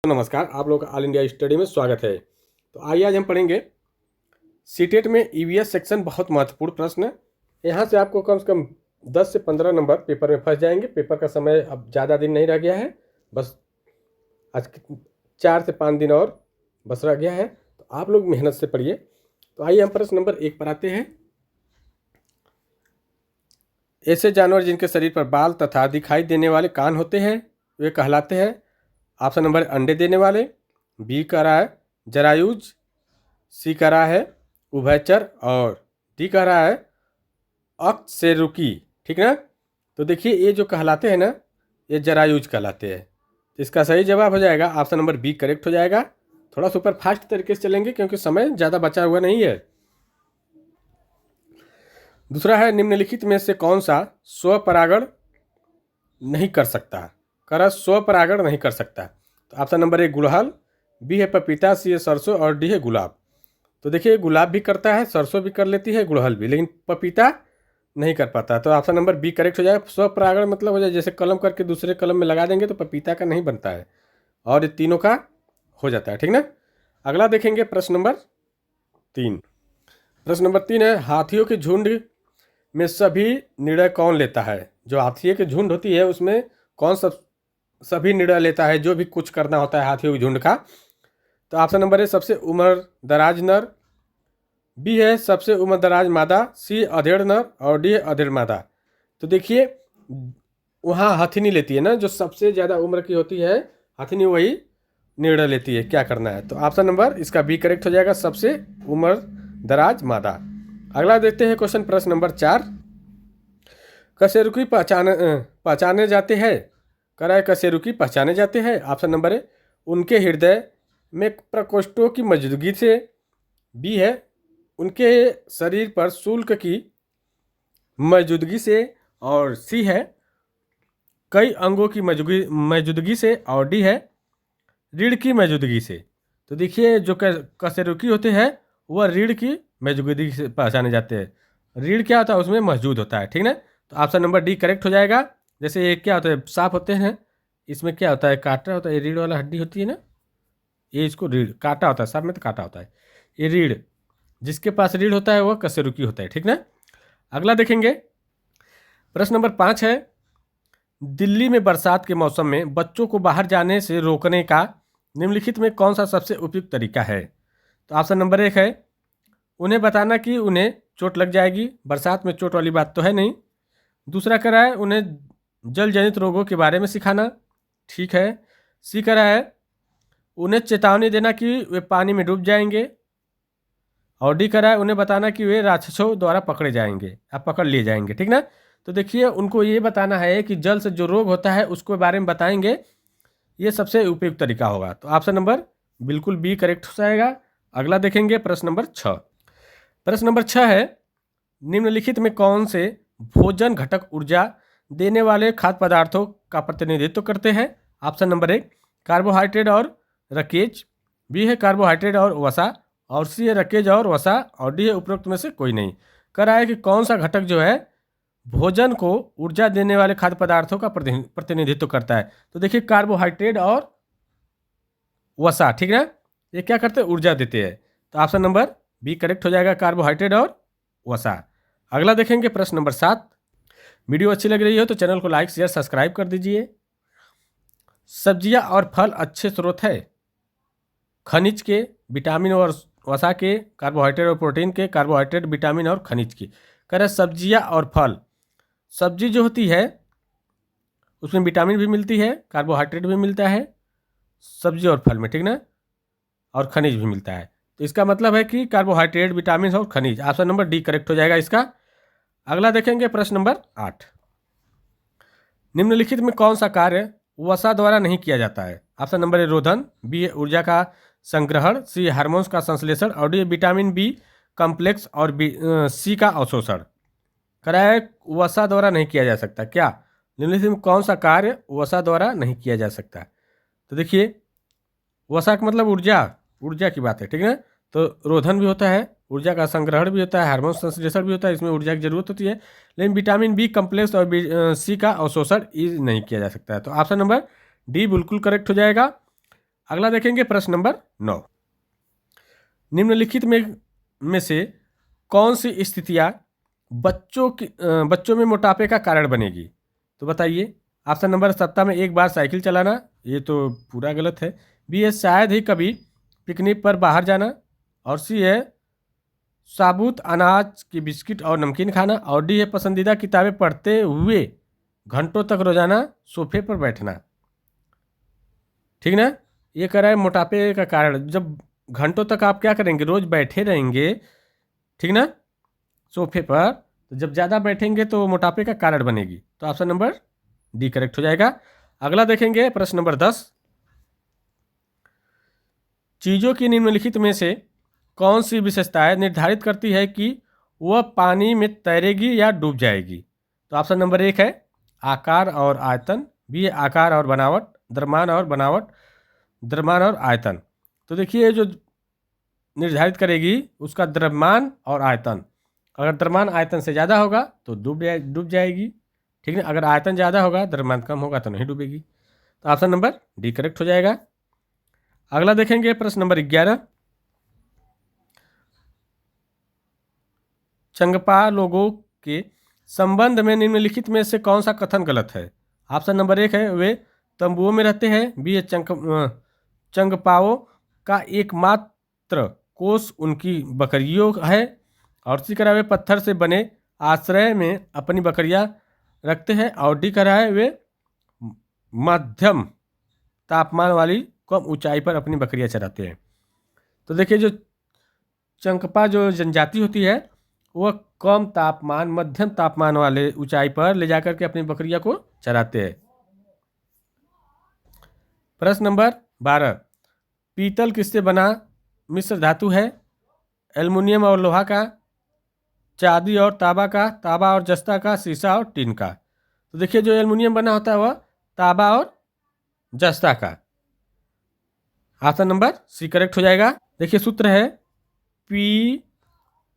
नमस्कार, आप लोगों का ऑल इंडिया स्टडी में स्वागत है। तो आइए आज हम पढ़ेंगे सीटेट में ईवीएस सेक्शन। बहुत महत्वपूर्ण प्रश्न है। यहाँ से आपको कम से कम 10 से 15 नंबर पेपर में फंस जाएंगे। पेपर का समय अब ज़्यादा दिन नहीं रह गया है, बस आज 4 से 5 दिन और बस रह गया है। तो आप लोग मेहनत से पढ़िए। तो आइए हम प्रश्न नंबर 1 पर आते हैं। ऐसे जानवर जिनके शरीर पर बाल तथा दिखाई देने वाले कान होते हैं वे कहलाते हैं। ऑप्शन नंबर अंडे देने वाले, बी कह रहा है जरायुज, सी कह रहा है उभयचर और डी कह रहा है अकशेरुकी। ठीक ना। तो देखिए ये जो कहलाते हैं ना, ये जरायुज कहलाते हैं। तो इसका सही जवाब हो जाएगा ऑप्शन नंबर बी करेक्ट हो जाएगा। थोड़ा सुपर फास्ट तरीके से चलेंगे क्योंकि समय ज़्यादा बचा हुआ नहीं है। दूसरा है निम्नलिखित में से कौन सा स्वपरागण नहीं कर सकता। कर स्वपरागण नहीं कर सकता। तो ऑप्शन नंबर ए गुड़हल, बी है पपीता, सी है सरसों और डी है गुलाब। तो देखिए गुलाब भी करता है, सरसों भी कर लेती है, गुड़हल भी, लेकिन पपीता नहीं कर पाता। तो ऑप्शन नंबर बी करेक्ट हो जाएगा। स्वपरागण मतलब हो जाए जैसे कलम करके दूसरे कलम में लगा देंगे तो पपीता का नहीं बनता है और ये तीनों का हो जाता है। ठीक ना। अगला देखेंगे प्रश्न नंबर 3। प्रश्न नंबर 3 है हाथियों के झुंड में सभी निर्णय कौन लेता है। जो हाथियों की झुंड होती है उसमें कौन सभी निर्णय लेता है, जो भी कुछ करना होता है हाथियों की झुंड का। तो ऑप्शन नंबर ए सबसे उम्र दराज नर, बी है सबसे उम्र दराज मादा, सी अधेड़ नर और डी अधेड़ मादा। तो देखिए वहाँ हथिनी लेती है ना, जो सबसे ज़्यादा उम्र की होती है हथिनी वही निर्णय लेती है क्या करना है। तो ऑप्शन नंबर इसका बी करेक्ट हो जाएगा, सबसे उम्र दराज मादा। अगला देखते हैं क्वेश्चन प्रश्न नंबर 4। कशेरुकी पहचाने जाते हैं। कराए कशेरुकी पहचाने जाते हैं। ऑप्शन नंबर ए उनके हृदय में प्रकोष्ठों की मौजूदगी से, बी है उनके शरीर पर शुल्क की मौजूदगी से और सी है कई अंगों की मौजूदगी से और डी है रीढ़ की मौजूदगी से। तो देखिए जो कशेरुकी होते हैं वह रीढ़ की मौजूदगी से पहचाने जाते हैं। रीढ़ क्या होता है उसमें मौजूद होता है। ठीक ना। तो ऑप्शन नंबर डी करेक्ट हो जाएगा। जैसे ये क्या होता है सांप होते हैं, इसमें क्या होता है कांटा होता है, ये रीढ़ वाला हड्डी होती है ना, ये इसको रीढ़ कांटा होता है, सांप में तो कांटा होता है। ये रीढ़, जिसके पास रीढ़ होता है वह कशेरुकी होता है। ठीक ना। अगला देखेंगे प्रश्न नंबर 5 है दिल्ली में बरसात के मौसम में बच्चों को बाहर जाने से रोकने का निम्नलिखित में कौन सा सबसे उपयुक्त तरीका है। तो ऑप्शन नंबर 1 है उन्हें बताना कि उन्हें चोट लग जाएगी। बरसात में चोट वाली बात तो है नहीं। दूसरा कह रहा है उन्हें जल जनित रोगों के बारे में सिखाना। ठीक है। सी कह रहा है उन्हें चेतावनी देना कि वे पानी में डूब जाएंगे। और डी कह रहा है उन्हें बताना कि वे राक्षसों द्वारा पकड़े जाएंगे या पकड़ लिए जाएंगे। ठीक ना। तो देखिए उनको ये बताना है कि जल से जो रोग होता है उसके बारे में बताएंगे, ये सबसे उपयुक्त तरीका होगा। तो ऑप्शन नंबर बिल्कुल बी करेक्ट हो जाएगा। अगला देखेंगे प्रश्न नंबर 6। प्रश्न नंबर 6 है निम्नलिखित में कौन से भोजन घटक ऊर्जा देने वाले खाद्य पदार्थों का प्रतिनिधित्व करते हैं। ऑप्शन नंबर 1 कार्बोहाइड्रेट और रकेज, बी है कार्बोहाइड्रेट और वसा और सी है रकेज और वसा और डी है उपरोक्त में से कोई नहीं। कह रहा है कि कौन सा घटक जो है भोजन को ऊर्जा देने वाले खाद्य पदार्थों का प्रतिनिधित्व करता है। तो देखिए कार्बोहाइड्रेट और वसा। ठीक है। ये क्या करते हैं ऊर्जा देते हैं। तो ऑप्शन नंबर बी करेक्ट हो जाएगा, कार्बोहाइड्रेट और वसा। अगला देखेंगे प्रश्न नंबर 7। वीडियो अच्छी लग रही हो तो चैनल को लाइक शेयर सब्सक्राइब कर दीजिए। सब्जियां और फल अच्छे स्रोत है खनिज के, विटामिन और वसा के, कार्बोहाइड्रेट और प्रोटीन के, कार्बोहाइड्रेट विटामिन और खनिज की। कह रहे सब्जियां और फल, सब्जी जो होती है उसमें विटामिन भी मिलती है, कार्बोहाइड्रेट भी मिलता है सब्जी और फल में। ठीक ना। और खनिज भी मिलता है। तो इसका मतलब है कि कार्बोहाइड्रेट विटामिन और खनिज। ऑप्शन नंबर डी करेक्ट हो जाएगा इसका। अगला देखेंगे प्रश्न नंबर 8। निम्नलिखित में कौन सा कार्य वसा द्वारा नहीं किया जाता है। ऑप्शन नंबर ए रोधन, बी है ऊर्जा का संग्रहण, सी हार्मोन्स का संश्लेषण और डी विटामिन बी कॉम्प्लेक्स और सी का अवशोषण। करा है वसा द्वारा नहीं किया जा सकता। क्या निम्नलिखित में कौन सा कार्य वसा द्वारा नहीं किया जा सकता। तो देखिए वसा का मतलब ऊर्जा की बात है। ठीक है। तो रोधन भी होता है, ऊर्जा का संग्रहण भी होता है, हार्मोन संश्लेषण भी होता है, इसमें ऊर्जा की जरूरत होती है। लेकिन विटामिन बी कम्प्लेक्स और सी का अवशोषण नहीं किया जा सकता है। तो ऑप्शन नंबर डी बिल्कुल करेक्ट हो जाएगा। अगला देखेंगे प्रश्न नंबर 9। निम्नलिखित में से कौन सी स्थितियाँ बच्चों में मोटापे का कारण बनेगी? तो बताइए। ऑप्शन नंबर, सप्ताह में एक बार साइकिल चलाना, ये तो पूरा गलत है। बी है शायद ही कभी पिकनिक पर बाहर जाना, और सी है साबुत अनाज की बिस्किट और नमकीन खाना, और डी है पसंदीदा किताबें पढ़ते हुए घंटों तक रोजाना सोफे पर बैठना। ठीक ना? ये कह रहा है मोटापे का कारण। जब घंटों तक आप क्या करेंगे, रोज बैठे रहेंगे, ठीक ना, सोफे पर, तो जब ज़्यादा बैठेंगे तो मोटापे का कारण बनेगी। तो ऑप्शन नंबर डी करेक्ट हो जाएगा। अगला देखेंगे प्रश्न नंबर 10। चीज़ों की निम्नलिखित में से कौन सी विशेषताएं निर्धारित करती है कि वह पानी में तैरेगी या डूब जाएगी? तो ऑप्शन नंबर 1 है आकार और आयतन, बी है आकार और बनावट, द्रव्यमान और आयतन। तो देखिए, जो निर्धारित करेगी उसका द्रव्यमान और आयतन। अगर द्रव्यमान आयतन से ज़्यादा होगा तो डूब जाएगी, ठीक है। अगर आयतन ज़्यादा होगा, द्रव्यमान कम होगा तो नहीं डूबेगी। तो ऑप्शन नंबर डी करेक्ट हो जाएगा। अगला देखेंगे प्रश्न नंबर 11। चंगपा लोगों के संबंध में निम्नलिखित में से कौन सा कथन गलत है? ऑप्शन नंबर 1 है वे तंबुओं में रहते हैं, बी है चंगपाओं का एकमात्र कोष उनकी बकरियों है, और सी करा वे पत्थर से बने आश्रय में अपनी बकरियां रखते हैं, और डी करा है वे मध्यम तापमान वाली कम ऊंचाई पर अपनी बकरियां चराते हैं। तो देखिए, जो चंकपा जो जनजाति होती है वह कम तापमान, मध्यम तापमान वाले ऊंचाई पर ले जाकर के अपनी बकरियां को चराते हैं। प्रश्न नंबर 12। पीतल किससे बना मिश्र धातु है? एल्युमिनियम और लोहा का, चांदी और तांबा का, तांबा और जस्ता का, शीशा और टीन का। तो देखिए, जो एल्युमिनियम बना होता है वह तांबा और जस्ता का। ऑप्शन नंबर सी करेक्ट हो जाएगा। देखिए, सूत्र है पी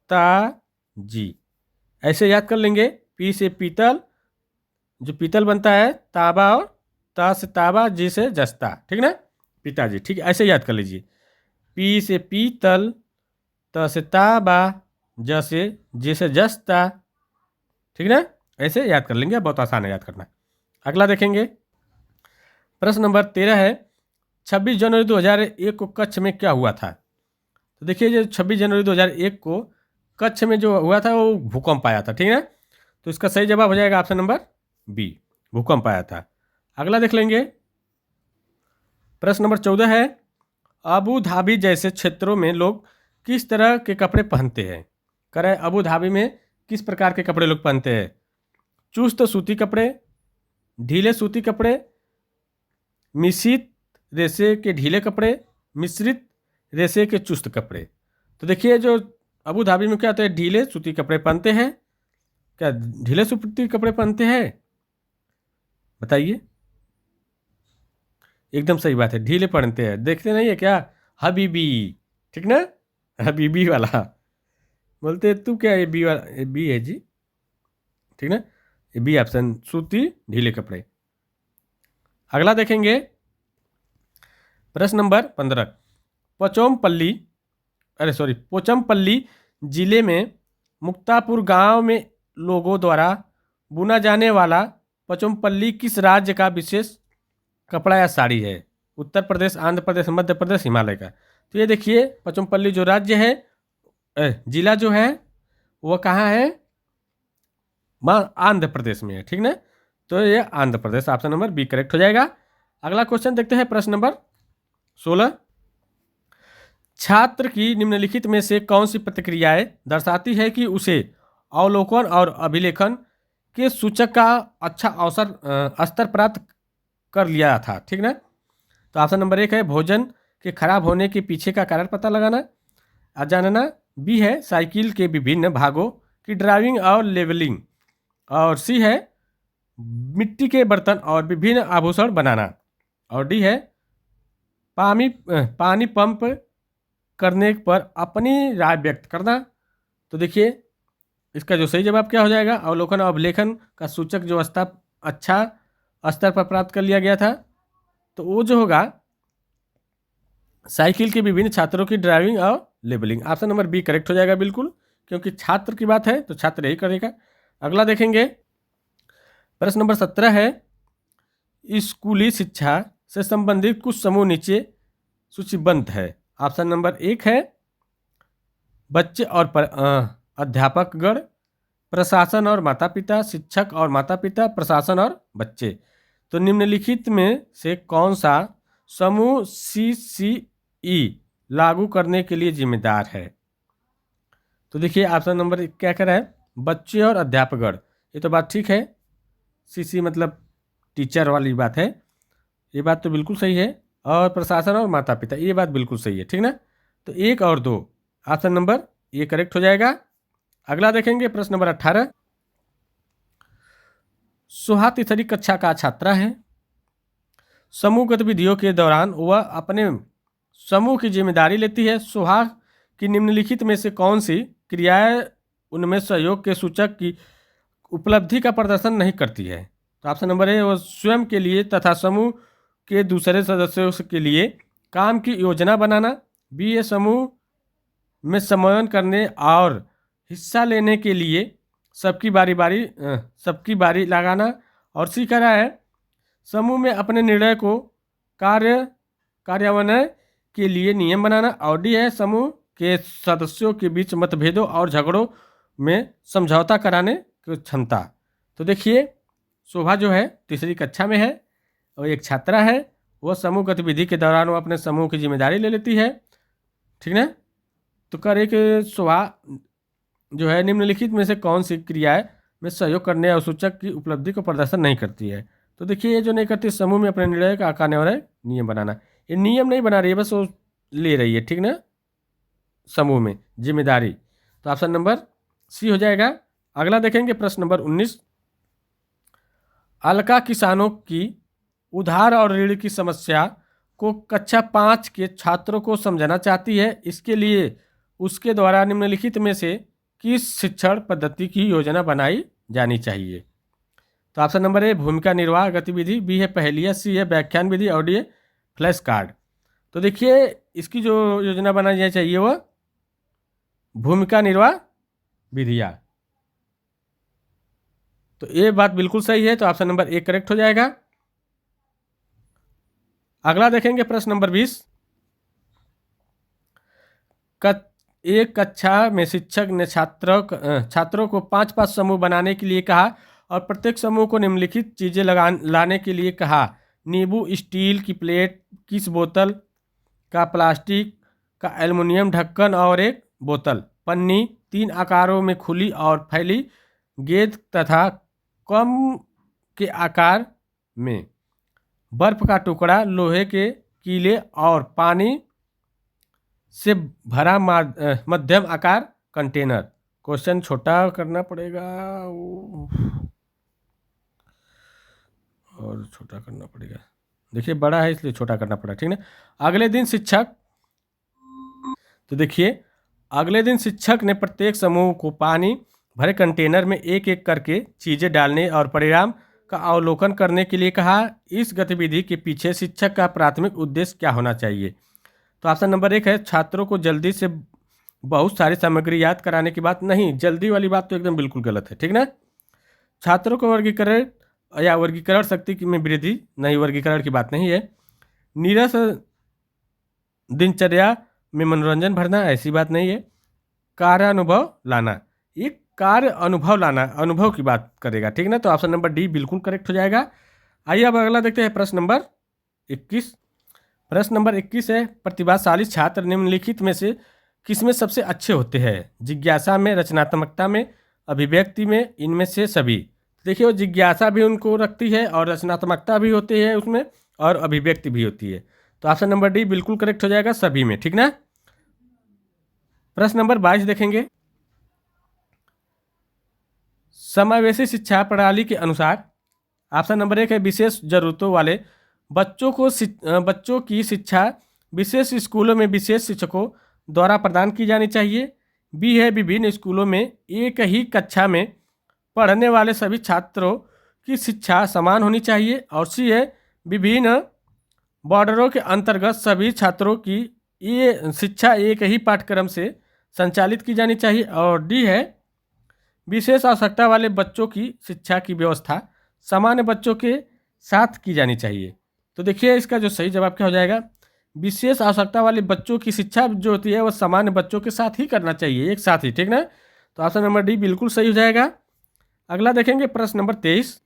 ता जी, ऐसे याद कर लेंगे। पी से पीतल, जो पीतल बनता है, तांबा और ता से तांबा, जी से जस्ता, ठीक ना, पिताजी। ठीक है, ऐसे याद कर लीजिए। पी से पीतल, त से तांबा, ज से जी से जस्ता, ठीक ना, ऐसे याद कर लेंगे। बहुत आसान है याद करना। अगला देखेंगे प्रश्न नंबर 13 है 26 जनवरी 2001 को कच्छ में क्या हुआ था? तो देखिए, जो 26 जनवरी 2001 को कच्छ में जो हुआ था वो भूकंप आया था, ठीक है। तो इसका सही जवाब हो जाएगा ऑप्शन नंबर बी, भूकंप आया था। अगला देख लेंगे प्रश्न नंबर 14 है अबू धाबी जैसे क्षेत्रों में लोग किस तरह के कपड़े पहनते हैं? करें, अबू धाबी में किस प्रकार के कपड़े लोग पहनते हैं? चुस्त सूती कपड़े, ढीले सूती कपड़े, मिश्रित रेशे के ढीले कपड़े, मिश्रित रेशे के चुस्त कपड़े। तो देखिए, जो अबू धाबी में क्या होता है, ढीले सूती कपड़े पहनते हैं। क्या ढीले सूती कपड़े पहनते हैं? बताइए। एकदम सही बात है, ढीले पहनते हैं। देखते नहीं है क्या, हबीबी, ठीक ना, हबीबी वाला बोलते हैं। तू क्या, ये बी वाला, ये बी है जी, ठीक ना, ये बी ऑप्शन, सूती ढीले कपड़े। अगला देखेंगे प्रश्न नंबर 15। पोचमपल्ली जिले में मुक्तापुर गांव में लोगों द्वारा बुना जाने वाला पोचमपल्ली किस राज्य का विशेष कपड़ा या साड़ी है? उत्तर प्रदेश, आंध्र प्रदेश, मध्य प्रदेश, हिमालय का। तो ये देखिए, पोचमपल्ली जो राज्य है, जिला जो है वो कहाँ है? आंध्र प्रदेश में है, ठीक ना। तो ये Andhra Pradesh, option number B correct हो जाएगा। अगला क्वेश्चन देखते हैं प्रश्न नंबर 16। छात्र की निम्नलिखित में से कौन सी प्रतिक्रियाएं दर्शाती है कि उसे अवलोकन और अभिलेखन के सूचक का अच्छा स्तर प्राप्त कर लिया था, ठीक ना। तो ऑप्शन नंबर 1 है भोजन के खराब होने के पीछे का कारण पता लगाना, जानना। बी है साइकिल के विभिन्न भागों की ड्राइविंग और लेवलिंग, और सी है मिट्टी के बर्तन और विभिन्न आभूषण बनाना, और डी है पानी पंप करने पर अपनी राय व्यक्त करना। तो देखिए, इसका जो सही जवाब क्या हो जाएगा, अवलोकन और अभिलेखन का सूचक जो अच्छा स्तर पर प्राप्त कर लिया गया था, तो वो जो होगा साइकिल के विभिन्न छात्रों की ड्राइविंग और labelling. Option number B correct हो जाएगा बिल्कुल, क्योंकि छात्र की बात है तो छात्र यही करेगा। अगला देखेंगे, प्रश्न नंबर 17 है, स्कूली शिक्षा से संबंधित कुछ समूह नीचे सूचीबद्ध है। ऑप्शन नंबर 1 है बच्चे और अध्यापकगण, प्रशासन और माता पिता, शिक्षक और माता पिता, प्रशासन और बच्चे। तो निम्नलिखित में से कौन सा समूह CCE लागू करने के लिए जिम्मेदार है? तो देखिए ऑप्शन नंबर क्या कह रहा है, बच्चे और अध्यापकगण। ये तो बात ठीक है, CC मतलब टीचर वाली बात है, ये बात तो बिल्कुल सही है। और प्रशासन और माता पिता, ये बात बिल्कुल सही है, ठीक ना। तो 1 और 2 ऑप्शन नंबर ये करेक्ट हो जाएगा। अगला देखेंगे, प्रश्न नंबर 18, सुहा तीसरी कक्षा का छात्रा है। समूह गतिविधियों के दौरान वह अपने समूह की जिम्मेदारी लेती है। सुहा की निम्नलिखित में से कौन सी क्रियाएं उनमें सहयोग के सूचक की उपलब्धि का प्रदर्शन नहीं करती है? तो ऑप्शन नंबर ए, वह स्वयं के लिए तथा समूह के दूसरे सदस्यों के लिए काम की योजना बनाना। बी है समूह में समन्वय करने और हिस्सा लेने के लिए सबकी बारी लगाना। और सी कह रहा है समूह में अपने निर्णय को कार्यान्वयन के लिए नियम बनाना। और डी है समूह के सदस्यों के बीच मतभेदों और झगड़ों में समझौता कराने की क्षमता। तो देखिए शोभा जो है तीसरी कक्षा में है और एक छात्रा है, वह समूह गतिविधि के दौरान वो अपने समूह की जिम्मेदारी ले लेती है, ठीक ना। तो करे कि शोभा जो है निम्नलिखित में से कौन सी क्रियाएं में सहयोग करने और सूचक की उपलब्धि को प्रदर्शन नहीं करती है? तो देखिए ये जो नहीं करती, समूह में अपने निर्णय का कार्यान्वयन नियम बनाना। ये नियम नहीं बना रही है, बस वो ले रही है, ठीक ना, समूह में जिम्मेदारी। तो ऑप्शन नंबर सी हो जाएगा। अगला देखेंगे, प्रश्न नंबर 19, अलका किसानों की उधार और ऋण की समस्या को कक्षा 5 के छात्रों को समझाना चाहती है। इसके लिए उसके द्वारा निम्नलिखित में से किस शिक्षण पद्धति की योजना बनाई जानी चाहिए? तो ऑप्शन नंबर ए भूमिका निर्वाह गतिविधि, बी है पहेलियाँ, सी है व्याख्यान विधि और डी है फ्लैश कार्ड। तो देखिए इसकी जो योजना बनाई जानी चाहिए वह भूमिका निर्वाह विधियाँ। तो ये बात बिल्कुल सही है, तो ऑप्शन नंबर ए करेक्ट हो जाएगा। अगला देखेंगे, प्रश्न नंबर 20, एक कक्षा में शिक्षक ने छात्रों को 5-5 समूह बनाने के लिए कहा और प्रत्येक समूह को निम्नलिखित चीज़ें लाने के लिए कहा। नींबू, स्टील की प्लेट, किस बोतल का प्लास्टिक का एल्युमिनियम ढक्कन और एक बोतल, पन्नी, 3 आकारों में खुली और फैली, गेंद तथा कम के आकार में, बर्फ का टुकड़ा, लोहे के कीले और पानी से भरा मध्यम आकार कंटेनर। क्वेश्चन छोटा करना पड़ेगा और छोटा करना पड़ेगा, देखिए बड़ा है इसलिए छोटा करना पड़ा, ठीक ना। अगले दिन शिक्षक, तो देखिए अगले दिन शिक्षक ने प्रत्येक समूह को पानी भरे कंटेनर में एक एक करके चीज़ें डालने और परिणाम का अवलोकन करने के लिए कहा। इस गतिविधि के पीछे शिक्षक का प्राथमिक उद्देश्य क्या होना चाहिए? तो ऑप्शन नंबर 1 है छात्रों को जल्दी से बहुत सारी सामग्री याद कराने की बात नहीं, जल्दी वाली बात तो एकदम बिल्कुल गलत है, ठीक ना। छात्रों को वर्गीकरण या वर्गीकरण शक्ति में वृद्धि, नहीं, वर्गीकरण की बात नहीं है। नीरस दिनचर्या में मनोरंजन भरना, ऐसी बात नहीं है। कार्य अनुभव लाना, एक कार्य अनुभव लाना, अनुभव की बात करेगा, ठीक ना। तो ऑप्शन नंबर डी बिल्कुल करेक्ट हो जाएगा। आइए अब अगला देखते हैं, प्रश्न नंबर 21। प्रश्न नंबर 21 है, प्रतिभाशाली छात्र निम्नलिखित में से किसमें सबसे अच्छे होते हैं? जिज्ञासा में, रचनात्मकता में, अभिव्यक्ति में, इनमें से सभी। देखिए वो जिज्ञासा भी उनको रखती है और रचनात्मकता भी होती है उसमें और अभिव्यक्ति भी होती है। तो ऑप्शन नंबर डी बिल्कुल करेक्ट हो जाएगा, सभी में, ठीक ना। प्रश्न नंबर 22 देखेंगे, समावेशी शिक्षा प्रणाली के अनुसार ऑप्शन नंबर 1 है विशेष जरूरतों वाले बच्चों की शिक्षा विशेष स्कूलों में विशेष शिक्षकों द्वारा प्रदान की जानी चाहिए। बी है विभिन्न स्कूलों में एक ही कक्षा में पढ़ने वाले सभी छात्रों की शिक्षा समान होनी चाहिए। और सी है विभिन्न बॉर्डरों के अंतर्गत सभी छात्रों की ये शिक्षा एक ही पाठ्यक्रम से संचालित की जानी चाहिए। और डी है विशेष आवश्यकता वाले बच्चों की शिक्षा की व्यवस्था सामान्य बच्चों के साथ की जानी चाहिए। तो देखिए इसका जो सही जवाब क्या हो जाएगा, विशेष आवश्यकता वाले बच्चों की शिक्षा जो होती है वो सामान्य बच्चों के साथ ही करना चाहिए, एक साथ ही, ठीक ना। तो ऑप्शन नंबर डी बिल्कुल सही हो जाएगा। अगला देखेंगे प्रश्न नंबर 23।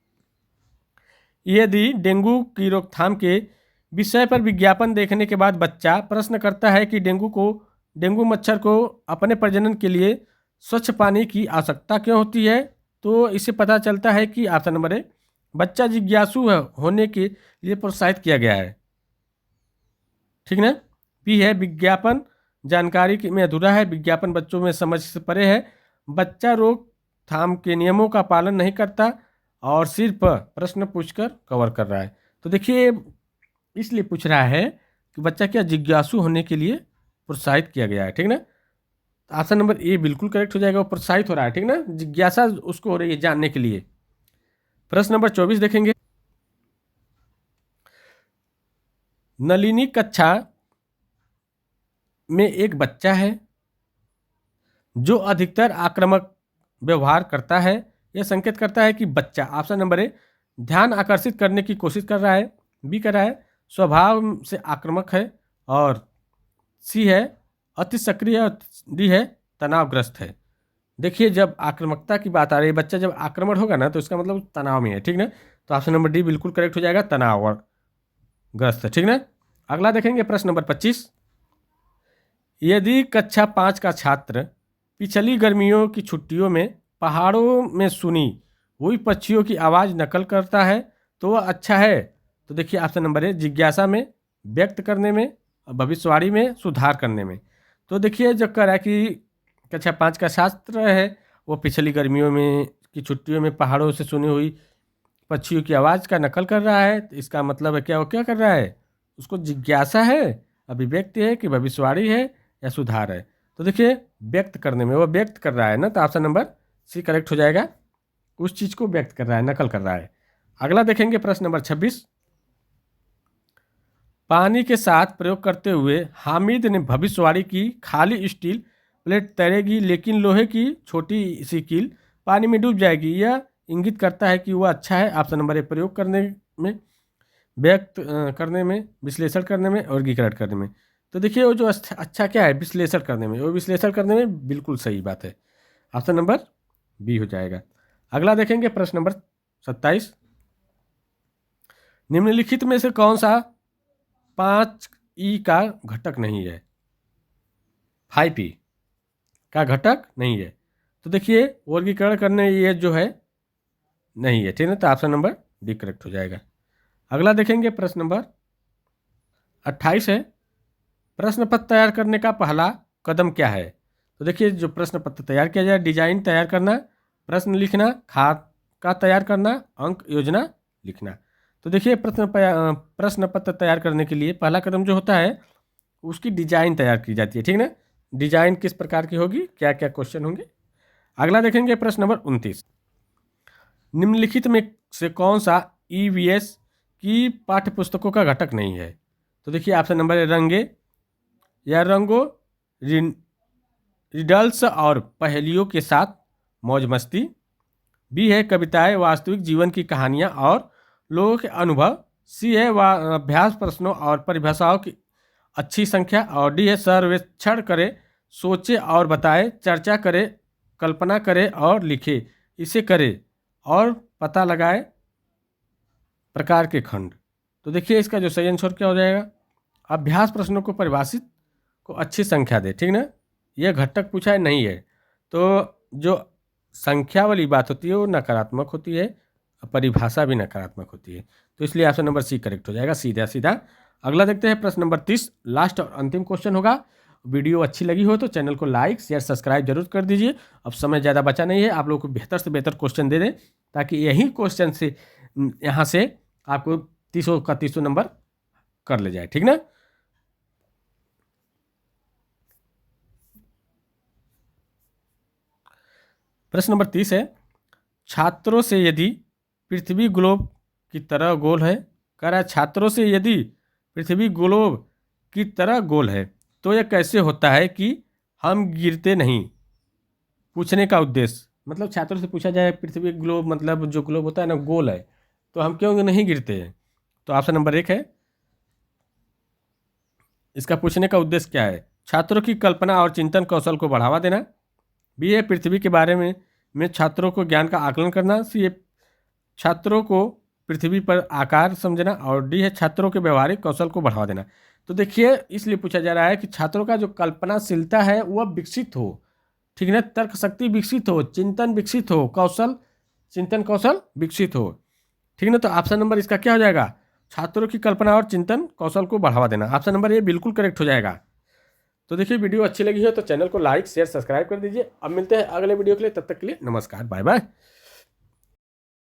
यदि डेंगू की रोकथाम के विषय पर विज्ञापन देखने के बाद बच्चा प्रश्न करता है कि डेंगू मच्छर को अपने प्रजनन के लिए स्वच्छ पानी की आवश्यकता क्यों होती है, तो इससे पता चलता है कि ऑप्शन नंबर ए बच्चा जिज्ञासु होने के लिए प्रोत्साहित किया गया है, ठीक ना। बी है विज्ञापन जानकारी में अधूरा है, विज्ञापन बच्चों में समझ से परे है, बच्चा रोकथाम के नियमों का पालन नहीं करता और सिर्फ प्रश्न पूछकर कवर कर रहा है। तो देखिए इसलिए पूछ रहा है कि बच्चा क्या जिज्ञासु होने के लिए प्रोत्साहित किया गया है, ठीक ना। ऑप्शन नंबर ए बिल्कुल करेक्ट हो जाएगा, वो प्रोत्साहित हो रहा है, ठीक ना, जिज्ञासा उसको हो रही है जानने के लिए। प्रश्न नंबर 24 देखेंगे। नलिनी कक्षा में एक बच्चा है जो अधिकतर आक्रामक व्यवहार करता है। यह संकेत करता है कि बच्चा ऑप्शन नंबर ए ध्यान आकर्षित करने की कोशिश कर रहा है, बी कर रहा है स्वभाव से आक्रामक है, और सी है अति सक्रिय, और डी है तनावग्रस्त है। देखिए जब आक्रामकता की बात आ रही है, बच्चा जब आक्रमण होगा ना तो इसका मतलब तनाव में है, ठीक ना। तो ऑप्शन नंबर डी बिल्कुल करेक्ट हो जाएगा, तनावग्रस्त, ठीक ना। अगला देखेंगे प्रश्न नंबर 25। यदि कक्षा 5 का छात्र पिछली गर्मियों की छुट्टियों में पहाड़ों में सुनी हुई पक्षियों की आवाज़ नकल करता है तो वह अच्छा है। तो देखिए ऑप्शन नंबर ए जिज्ञासा में, व्यक्त करने में, भविष्यवाणी में, सुधार करने में। तो देखिए जो कह रहा है कि कक्षा 5 का छात्र है वो पिछली गर्मियों में की छुट्टियों में पहाड़ों से सुनी हुई पक्षियों की आवाज़ का नकल कर रहा है, तो इसका मतलब है क्या, वो क्या कर रहा है, उसको जिज्ञासा है, अभिव्यक्ति है कि भविष्यवाणी है या सुधार है। तो देखिए व्यक्त करने में, वो व्यक्त कर रहा है ना, तो ऑप्शन नंबर सी करेक्ट हो जाएगा, उस चीज़ को व्यक्त कर रहा है, नकल कर रहा है। अगला देखेंगे प्रश्न नंबर 26। पानी के साथ प्रयोग करते हुए हामिद ने भविष्यवाणी की खाली स्टील प्लेट तैरेगी लेकिन लोहे की छोटी सी कील पानी में डूब जाएगी। यह इंगित करता है कि वह अच्छा है। ऑप्शन नंबर ए प्रयोग करने में, व्यक्त करने में, विश्लेषण करने में, वर्गीकरण करने में। तो देखिए वो जो अच्छा क्या है, विश्लेषण करने में, वो विश्लेषण करने में बिल्कुल सही बात है, ऑप्शन नंबर बी हो जाएगा। अगला देखेंगे प्रश्न नंबर 27। निम्नलिखित में से कौन सा 5E का घटक नहीं है, 5E का घटक नहीं है। तो देखिए वर्गीकरण करने ये जो है नहीं है, ठीक है, तो ऑप्शन नंबर डी करेक्ट हो जाएगा। अगला देखेंगे प्रश्न नंबर 28 है, प्रश्न पत्र तैयार करने का पहला कदम क्या है। तो देखिए जो प्रश्न पत्र तैयार किया जाए, डिजाइन तैयार करना, प्रश्न लिखना, खाका तैयार करना, अंक योजना लिखना। तो देखिए प्रश्न पत्र तैयार करने के लिए पहला कदम जो होता है उसकी डिजाइन तैयार की जाती है, ठीक ना। डिजाइन किस प्रकार की होगी, क्या क्या क्वेश्चन होंगे। अगला देखेंगे प्रश्न नंबर 29। निम्नलिखित में से कौन सा EVS की पाठ्य पुस्तकों का घटक नहीं है। तो देखिए ऑप्शन नंबर ए रंगे या रंगो, रिडल्स और पहेलियों के साथ मौज मस्ती, बी है कविताएं वास्तविक जीवन की कहानियां और लोगों के अनुभव, सी है अभ्यास प्रश्नों और परिभाषाओं की अच्छी संख्या, और डी है सर्वेक्षण करे, सोचे और बताए, चर्चा करे, कल्पना करे और लिखे, इसे करे और पता लगाए प्रकार के खंड। तो देखिए इसका जो सही आंसर क्या हो जाएगा, अभ्यास प्रश्नों को परिभाषित को अच्छी संख्या दे, ठीक ना। यह घटक पूछा है नहीं है, तो जो संख्या वाली बात होती है वो नकारात्मक होती है, परिभाषा भी नकारात्मक होती है, तो इसलिए ऑप्शन नंबर सी करेक्ट हो जाएगा, सीधा सीधा। अगला देखते हैं प्रश्न नंबर 30, लास्ट और अंतिम क्वेश्चन होगा। वीडियो अच्छी लगी हो तो चैनल को लाइक शेयर सब्सक्राइब जरूर कर दीजिए। अब समय ज़्यादा बचा नहीं है, आप लोगों को बेहतर से बेहतर क्वेश्चन दे दें ताकि यही क्वेश्चन से यहाँ से आपको 30 का 30 नंबर कर ले जाए, ठीक ना। प्रश्न नंबर 30 है, छात्रों से यदि पृथ्वी ग्लोब की तरह गोल है, कह रहा है छात्रों से यदि पृथ्वी ग्लोब की तरह गोल है तो यह कैसे होता है कि हम गिरते नहीं? पूछने का उद्देश्य मतलब छात्रों से पूछा जाए पृथ्वी ग्लोब मतलब जो ग्लोब होता है ना गोल है, तो हम क्यों नहीं गिरते हैं? तो ऑप्शन नंबर 1 है। इसका पूछने का उद्देश्य क्या है? छात्रों की कल्पना और चिंतन कौशल को बढ़ावा देना। बी है पृथ्वी के बारे में छात्रों को ज्ञान का आकलन करना। सी है छात्रों को पृथ्वी पर आकार समझना। और डी है छात्रों के व्यवहारिक कौशल को बढ़ावा देना। तो देखिए इसलिए पूछा जा रहा है कि छात्रों का जो कल्पनाशीलता है वह विकसित हो, ठीक है ना, तर्क शक्ति विकसित हो, चिंतन विकसित हो, कौशल चिंतन कौशल विकसित हो, ठीक है ना। तो ऑप्शन नंबर इसका क्या हो जाएगा? छात्रों की कल्पना और चिंतन कौशल को बढ़ावा देना। ऑप्शन नंबर ये बिल्कुल करेक्ट हो जाएगा। तो देखिए वीडियो अच्छी लगी हो तो चैनल को लाइक शेयर सब्सक्राइब कर दीजिए। अब मिलते हैं अगले वीडियो के लिए, तब तक के लिए नमस्कार, बाय बाय।